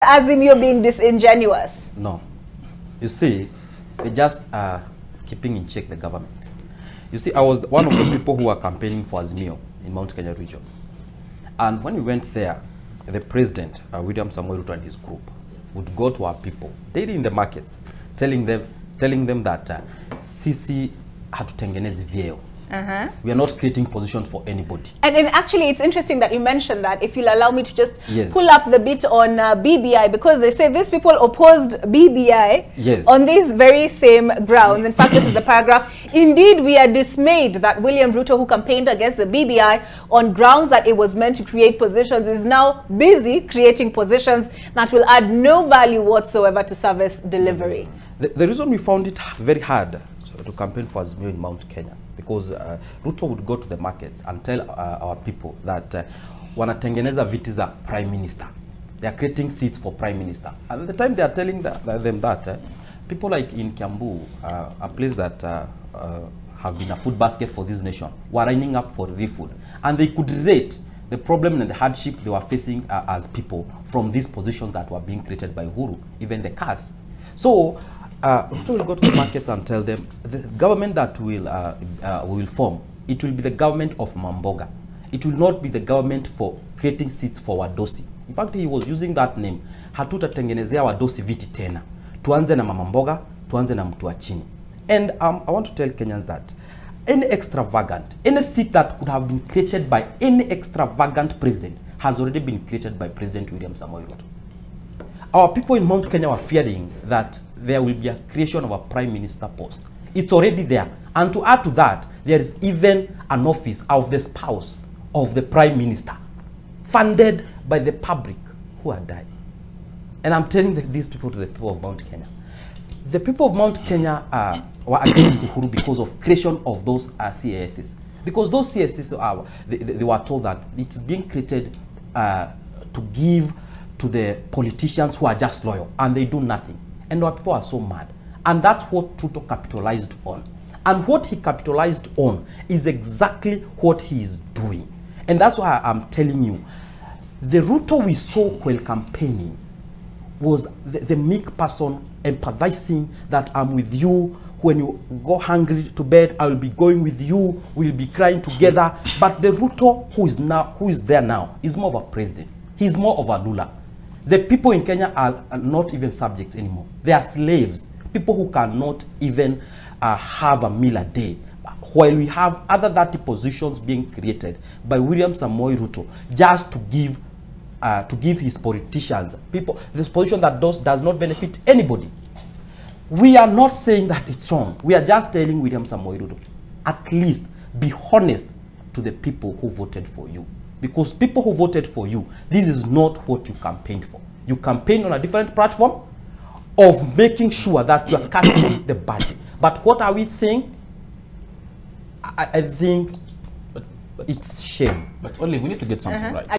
Azimio being disingenuous? No. You see, we just keeping in check the government. You see, I was one of the people who were campaigning for Azimio in Mount Kenya region. And when we went there, the president, William Samoei Ruto and his group, would go to our people daily in the markets, telling them that sisi hatutengenezi vyeo. We are not creating positions for anybody. And actually, it's interesting that you mentioned that. If you'll allow me to just pull up the bit on BBI, because they say these people opposed BBI on these very same grounds. In fact, this is the paragraph. Indeed, we are dismayed that William Ruto, who campaigned against the BBI on grounds that it was meant to create positions, is now busy creating positions that will add no value whatsoever to service delivery. The reason we found it very hard to campaign for Azimio in Mount Kenya, because Ruto would go to the markets and tell our people that wanatengeneza viti za prime minister. They are creating seats for prime minister. And at the time they are telling them that, people like in Kiambu, a place that have been a food basket for this nation, were lining up for relief food. And they could rate the problem and the hardship they were facing as people from these positions that were being created by Uhuru, even the cars. So, Ruto will go to the markets and tell them the government that will form, it will be the government of Mamboga. It will not be the government for creating seats for Wadosi. In fact, he was using that name. Hatutatengenezea Wadosi viti tena. Tuanze na Mamboga, tuanze na mtu wa chini. And I want to tell Kenyans that any seat that could have been created by any extravagant president has already been created by President William Samoei Ruto. Our people in Mount Kenya were fearing that there will be a creation of a prime minister post. It's already there. And to add to that, there is even an office of the spouse of the prime minister, funded by the public who are dying. And I'm telling these people to the people of Mount Kenya. The people of Mount Kenya were against Uhuru because of creation of those CASs. Because those CASs, they were told that it is being created to give to the politicians who are just loyal, and they do nothing. And our people are so mad. And that's what Ruto capitalized on. And what he capitalized on is exactly what he is doing. And that's why I'm telling you, the Ruto we saw while campaigning was the meek person empathizing that I'm with you. When you go hungry to bed, I will be going with you. We'll be crying together. But the Ruto who is there now is more of a president. He's more of a ruler. The people in Kenya are not even subjects anymore. They are slaves. People who cannot even have a meal a day. While we have other 30 positions being created by William Samoei Ruto just to give his politicians, people, this position that does not benefit anybody. We are not saying that it's wrong. We are just telling William Samoei Ruto, at least be honest to the people who voted for you. Because people who voted for you, this is not what you campaigned for. You campaigned on a different platform of making sure that you are cutting the budget. But what are we saying? I think it's shame. But only we need to get something right.